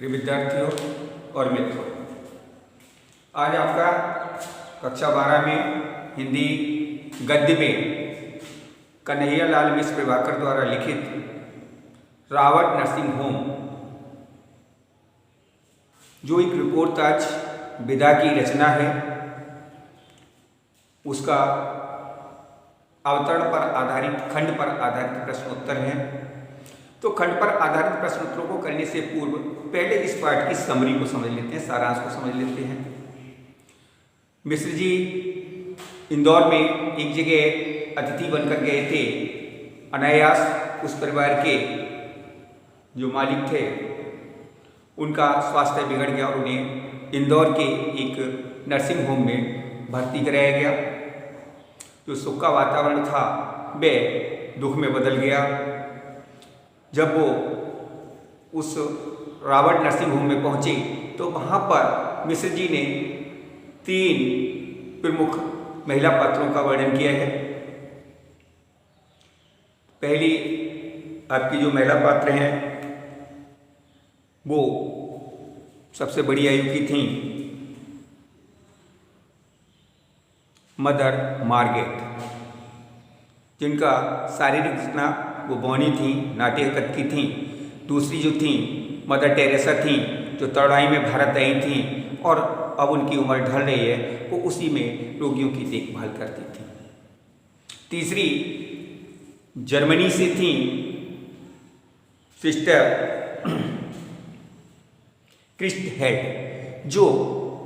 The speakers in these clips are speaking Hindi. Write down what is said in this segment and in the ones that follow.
प्रिय विद्यार्थियों और मित्रों, आज आपका कक्षा 12 में हिंदी गद्य में कन्हैयालाल मिश्र प्रभाकर द्वारा लिखित रावट नर्सिंग होम, जो एक रिपोर्टाज विधा की रचना है, उसका अवतरण पर आधारित खंड पर आधारित प्रश्नोत्तर है। तो खंड पर आधारित प्रश्नोत्तरों को करने से पूर्व पहले इस पाठ की समरी को समझ लेते हैं, सारांश को समझ लेते हैं। मिश्र जी इंदौर में एक जगह अतिथि बनकर गए थे। अनायास उस परिवार के जो मालिक थे उनका स्वास्थ्य बिगड़ गया और उन्हें इंदौर के एक नर्सिंग होम में भर्ती कराया गया। जो सुख का वातावरण था वह दुख में बदल गया जब वो उस रावट नर्सिंग होम में पहुंचे। तो वहाँ पर मिश्र जी ने 3 प्रमुख महिला पात्रों का वर्णन किया है। पहली आपकी जो महिला पात्र हैं वो सबसे बड़ी आयु की थी, मदर मार्गेट, जिनका शारीरिक रचना वो बौनी थी, नाट्य कद की थी। दूसरी जो थी मदर टेरेसा थी, जो तरुणाई में भारत आई थी और अब उनकी उम्र ढल रही है, वो उसी में रोगियों की देखभाल करती थी। तीसरी जर्मनी से थी सिस्टर क्रिस्ट हेड, जो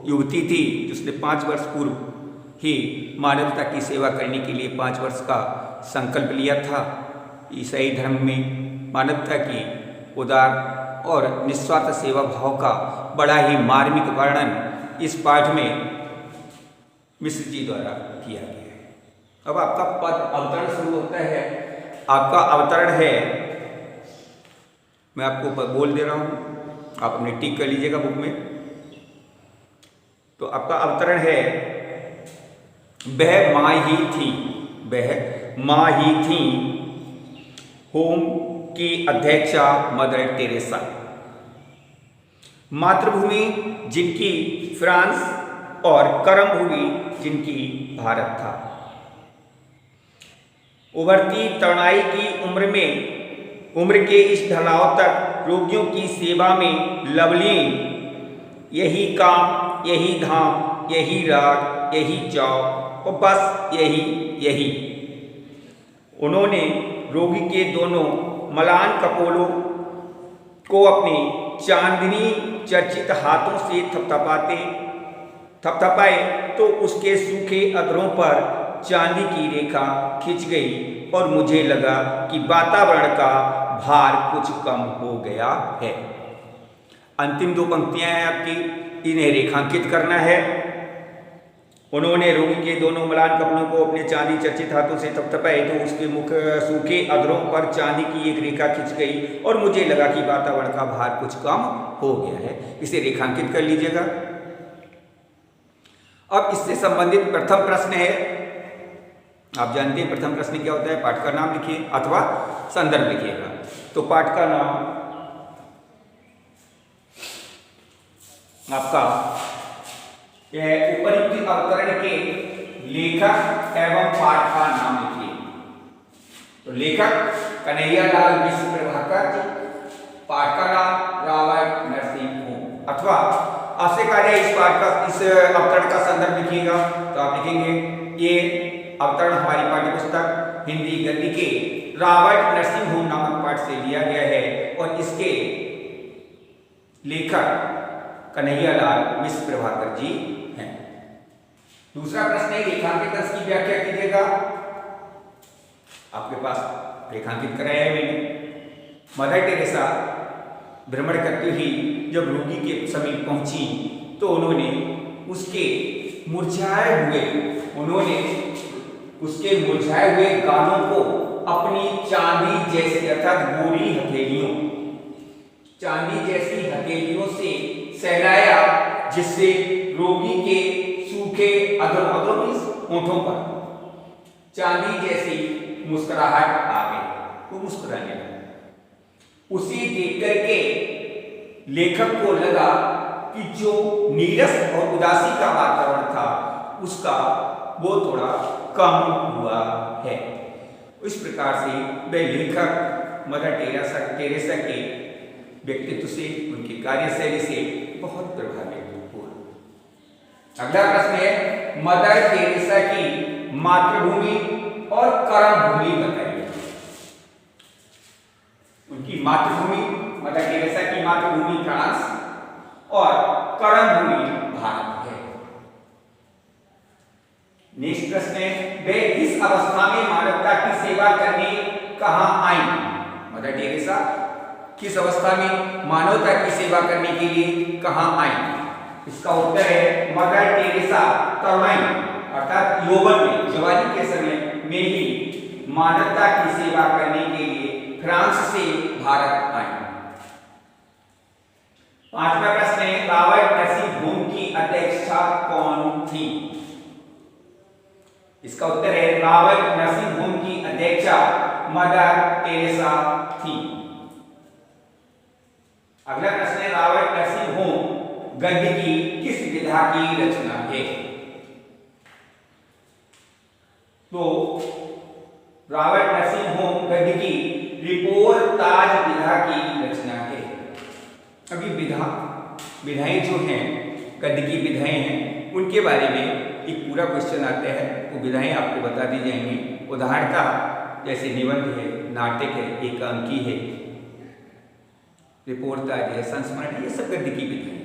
युवती थी जिसने 5 वर्ष पूर्व ही मानवता की सेवा करने के लिए 5 वर्ष का संकल्प लिया था। ईसाई धर्म में मानवता की उदार और निस्वार्थ सेवा भाव का बड़ा ही मार्मिक वर्णन इस पाठ में मिश्र जी द्वारा किया गया है। अब आपका पद अवतरण शुरू होता है। आपका अवतरण है, मैं आपको बोल दे रहा हूँ, आप अपने टिक कर लीजिएगा बुक में। तो आपका अवतरण है, वह माँ ही थी, वह माँ ही थी होम की अध्यक्षा मदर टेरेसा। मातृभूमि जिनकी फ्रांस और कर्मभूमि जिनकी भारत था। उभरती तरुणाई की उम्र के इस ढलाव तक रोगियों की सेवा में लवलीन, यही काम, यही धाम, यही राग, यही चाव और बस यही। उन्होंने रोगी के दोनों मलान कपोलों को अपनी चांदनी चर्चित हाथों से थपथपाए तो उसके सूखे अधरों पर चांदी की रेखा खिंच गई और मुझे लगा कि वातावरण का भार कुछ कम हो गया है। अंतिम 2 पंक्तियां हैं आपकी, इन्हें रेखांकित करना है। उन्होंने रोगी के दोनों मलान कपड़ों को अपने चांदी चर्चित हाथों से थपथपाए तो उसके मुख सूखे अधरों पर चांदी की एक रेखा खिंच गई और मुझे लगा कि वातावरण का भार कुछ कम हो गया है। इसे रेखांकित कर लीजिएगा। अब इससे संबंधित प्रथम प्रश्न है, आप जानते हैं प्रथम प्रश्न क्या होता है। पाठ का नाम लिखिए अथवा संदर्भ लिखिएगा। तो पाठ का नाम आपका उपयुक्त अवतरण के लेखक एवं पाठ का नाम लिखिए। तो लेखक कन्हैयालाल मिश्र प्रभाकर, पाठ का नाम रावट नर्सिंग होम। अथवा आपसे कहा जाए इस अवतरण का संदर्भ लिखिएगा, तो आप लिखेंगे ये अवतरण हमारी पाठ्यपुस्तक हिंदी गद्य के रावट नर्सिंग होम नामक पाठ से लिया गया है और इसके लेखक कन्हैयालाल मिश्र प्रभाकर जी हैं। दूसरा प्रश्न है, रेखांकित अंश की व्याख्या कीजिएगा। आपके पास रेखांकित कराया है मैंने। मदर टेरेसा भ्रमण करती हुई जब रोगी के समीप पहुंची तो उन्होंने उसके मुरझाए हुए गालों को अपनी चांदी जैसी अर्थात गोरी चांदी जैसी हथेलियों से सहलाया, जिससे रोगी के सूखे अधरों होठों पर चांदी जैसी मुस्कुराहट आ गई। वो मुस्कुराने लगा। उसे देख करके लेखक को लगा कि जो नीरस और उदासी का वातावरण था उसका वो थोड़ा कम हुआ है। इस प्रकार से वह लेखक मदर टेरेसा के व्यक्तित्व से, उनकी कार्यशैली से बहुत प्रभावित हुआ। अगला प्रश्न है, मदर टेरेसा की मातृभूमि और कर्मभूमि बताइए। उनकी मातृभूमि, मदर टेरेसा की मातृभूमि फ्रांस और कर्मभूमि भारत है। नेक्स्ट प्रश्न है, वे किस अवस्था में मानवता की सेवा करने कहां आई? मदर टेरेसा किस अवस्था में मानवता की सेवा करने के लिए कहां आई? इसका उत्तर है मदर टेरेसा तरुणाई अर्थात यौवन में, जवानी के समय में ही मानवता की सेवा करने के लिए फ्रांस से भारत आई। पांचवा प्रश्न है, रॉबर्ट नर्सिंग होम की अध्यक्षा कौन थी? इसका उत्तर है रॉबर्ट नर्सिंग होम की अध्यक्षा मदर टेरेसा थी। अगला प्रश्न है, रॉबर्ट नर्सिंग होम गद्य की किस विधा की रचना है? तो रॉबर्ट नर्सिंग होम गद्य की रिपोर्ताज विधा की रचना है। अभी विधाएं जो हैं, गद्य की विधाएं हैं, उनके बारे में एक पूरा क्वेश्चन आता है, वो विधाएं आपको बता दी जाएंगी। उदाहरणतः जैसे निबंध है, नाटक है, एकांकी है, रिपोर्ताज है, संस्मरण है, ये सब गद्य की विधाएं हैं।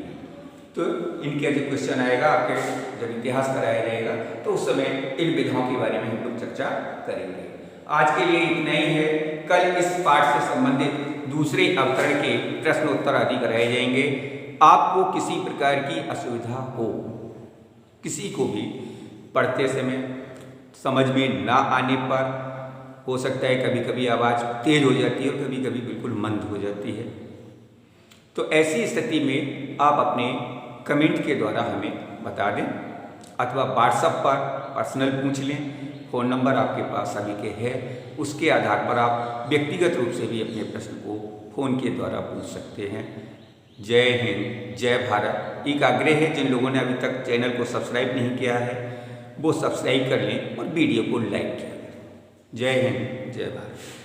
तो इनके जब क्वेश्चन आएगा, आपके जब इतिहास कराया जाएगा तो उस समय इन विधाओं के बारे में हम लोग चर्चा करेंगे। आज के लिए इतना ही है। कल इस पाठ से संबंधित दूसरे अवतरण के प्रश्नोत्तर आदि कराए जाएंगे। आपको किसी प्रकार की असुविधा हो, किसी को भी पढ़ते समय समझ में ना आने पर, हो सकता है कभी कभी आवाज़ तेज हो जाती है और कभी कभी बिल्कुल मंद हो जाती है, तो ऐसी स्थिति में आप अपने कमेंट के द्वारा हमें बता दें अथवा व्हाट्सएप पर पर्सनल पूछ लें। फ़ोन नंबर आपके पास सभी के है, उसके आधार पर आप व्यक्तिगत रूप से भी अपने प्रश्न को फ़ोन के द्वारा पूछ सकते हैं। जय हिंद, जय भारत। एक आग्रह है, जिन लोगों ने अभी तक चैनल को सब्सक्राइब नहीं किया है वो सब्सक्राइब कर लें और वीडियो को लाइक करें। जय हिंद, जय भारत।